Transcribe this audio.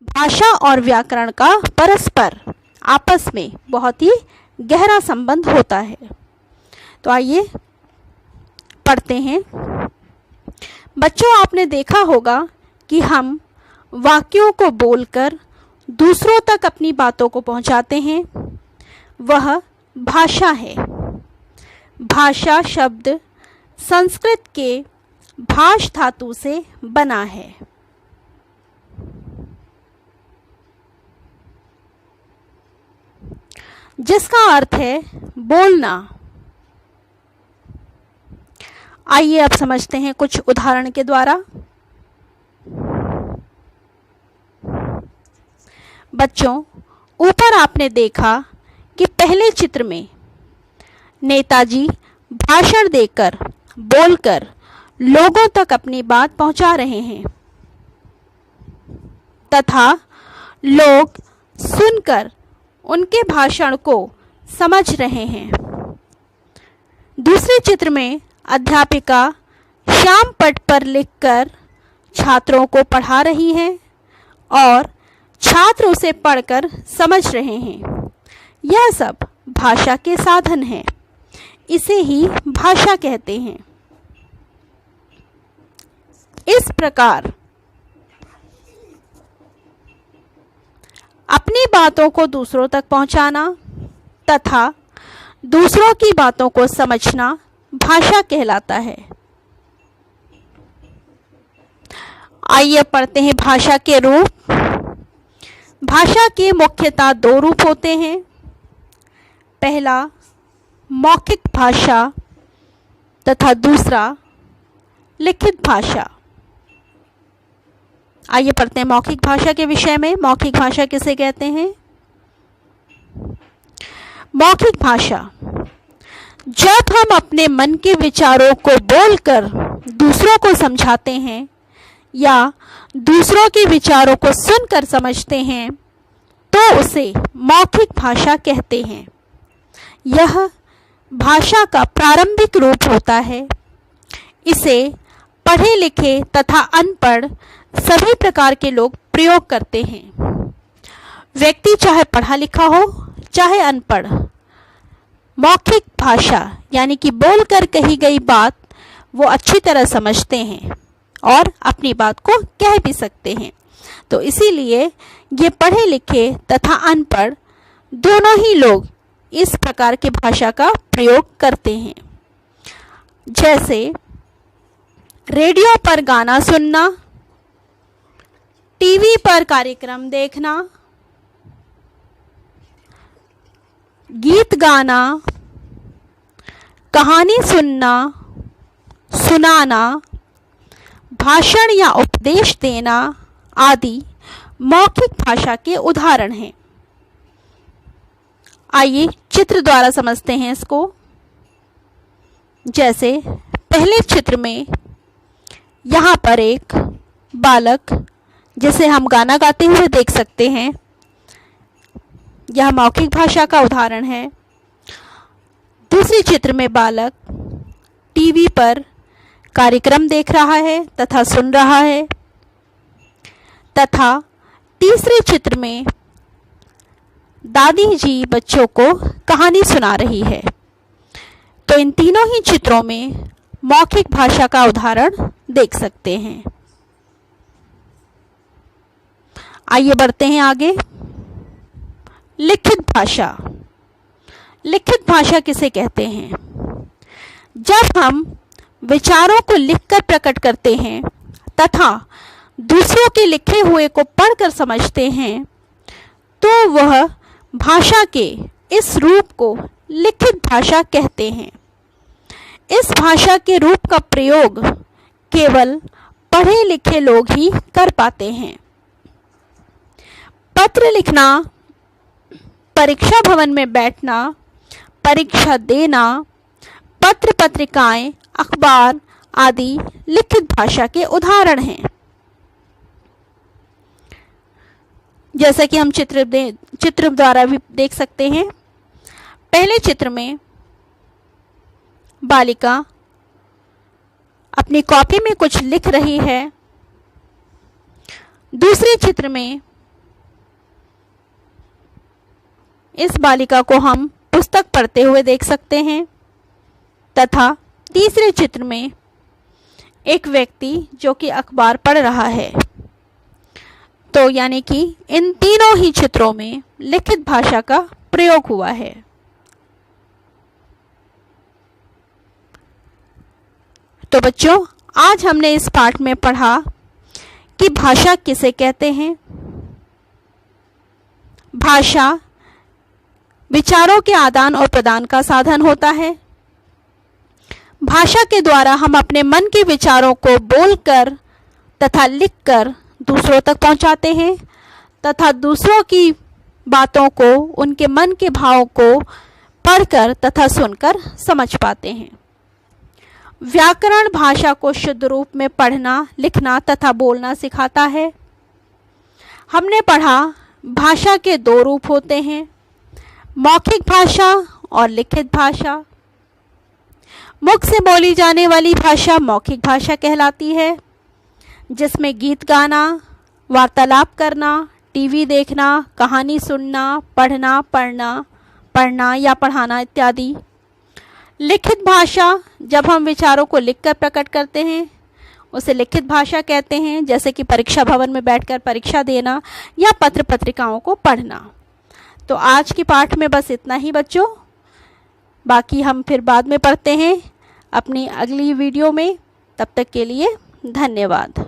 भाषा और व्याकरण का परस्पर आपस में बहुत ही गहरा संबंध होता है। तो आइए पढ़ते हैं। बच्चों, आपने देखा होगा कि हम वाक्यों को बोलकर दूसरों तक अपनी बातों को पहुंचाते हैं, वह भाषा है। भाषा शब्द संस्कृत के भाष धातु से बना है। जिसका अर्थ है बोलना। आइए अब समझते हैं कुछ उदाहरण के द्वारा। बच्चों, ऊपर आपने देखा कि पहले चित्र में नेताजी भाषण देकर, बोलकर लोगों तक अपनी बात पहुंचा रहे हैं तथा लोग सुनकर उनके भाषण को समझ रहे हैं। दूसरे चित्र में अध्यापिका श्याम पट पर लिखकर छात्रों को पढ़ा रही हैं और छात्र उसे पढ़कर समझ रहे हैं। यह सब भाषा के साधन हैं। इसे ही भाषा कहते हैं। इस प्रकार अपनी बातों को दूसरों तक पहुंचाना तथा दूसरों की बातों को समझना भाषा कहलाता है। आइए पढ़ते हैं भाषा के रूप। भाषा के मुख्यतः दो रूप होते हैं। पहला मौखिक भाषा तथा दूसरा लिखित भाषा। आइए पढ़ते हैं मौखिक भाषा के विषय में। मौखिक भाषा किसे कहते हैं? मौखिक भाषा जब हम अपने मन के विचारों को बोलकर दूसरों को समझाते हैं या दूसरों के विचारों को सुनकर समझते हैं तो उसे मौखिक भाषा कहते हैं। यह भाषा का प्रारंभिक रूप होता है। इसे पढ़े लिखे तथा अनपढ़ सभी प्रकार के लोग प्रयोग करते हैं। व्यक्ति चाहे पढ़ा लिखा हो चाहे अनपढ़, मौखिक भाषा यानी कि बोलकर कही गई बात वो अच्छी तरह समझते हैं और अपनी बात को कह भी सकते हैं। तो इसीलिए ये पढ़े लिखे तथा अनपढ़ दोनों ही लोग इस प्रकार की भाषा का प्रयोग करते हैं। जैसे रेडियो पर गाना सुनना, टीवी पर कार्यक्रम देखना, गीत गाना, कहानी सुनना, सुनाना, भाषण या उपदेश देना आदि मौखिक भाषा के उदाहरण हैं। आइए चित्र द्वारा समझते हैं इसको। जैसे पहले चित्र में यहाँ पर एक बालक जिसे हम गाना गाते हुए देख सकते हैं, यह मौखिक भाषा का उदाहरण है। दूसरे चित्र में बालक टीवी पर कार्यक्रम देख रहा है तथा सुन रहा है तथा तीसरे चित्र में दादी जी बच्चों को कहानी सुना रही है। तो इन तीनों ही चित्रों में मौखिक भाषा का उदाहरण देख सकते हैं। आइए बढ़ते हैं आगे। लिखित भाषा। लिखित भाषा किसे कहते हैं? जब हम विचारों को लिखकर प्रकट करते हैं तथा दूसरों के लिखे हुए को पढ़कर समझते हैं तो वह भाषा के इस रूप को लिखित भाषा कहते हैं। इस भाषा के रूप का प्रयोग केवल पढ़े लिखे लोग ही कर पाते हैं। पत्र लिखना, परीक्षा भवन में बैठना, परीक्षा देना, पत्र पत्रिकाएं, अखबार आदि लिखित भाषा के उदाहरण हैं। जैसा कि हम चित्र द्वारा भी देख सकते हैं। पहले चित्र में बालिका अपनी कॉपी में कुछ लिख रही है। दूसरे चित्र में इस बालिका को हम पुस्तक पढ़ते हुए देख सकते हैं तथा तीसरे चित्र में एक व्यक्ति जो कि अखबार पढ़ रहा है। तो यानी कि इन तीनों ही चित्रों में लिखित भाषा का प्रयोग हुआ है। तो बच्चों, आज हमने इस पाठ में पढ़ा कि भाषा किसे कहते हैं। भाषा विचारों के आदान और प्रदान का साधन होता है। भाषा के द्वारा हम अपने मन के विचारों को बोलकर तथा लिखकर दूसरों तक पहुंचाते हैं तथा दूसरों की बातों को, उनके मन के भावों को पढ़कर तथा सुनकर समझ पाते हैं। व्याकरण भाषा को शुद्ध रूप में पढ़ना, लिखना तथा बोलना सिखाता है। हमने पढ़ा भाषा के दो रूप होते हैं, मौखिक भाषा और लिखित भाषा। मुख से बोली जाने वाली भाषा मौखिक भाषा कहलाती है, जिसमें गीत गाना, वार्तालाप करना, टीवी देखना, कहानी सुनना, पढ़ना या पढ़ाना इत्यादि। लिखित भाषा जब हम विचारों को लिखकर प्रकट करते हैं उसे लिखित भाषा कहते हैं, जैसे कि परीक्षा भवन में बैठकर परीक्षा देना या पत्र पत्रिकाओं को पढ़ना। तो आज के पाठ में बस इतना ही बच्चों, बाकी हम फिर बाद में पढ़ते हैं अपनी अगली वीडियो में। तब तक के लिए धन्यवाद।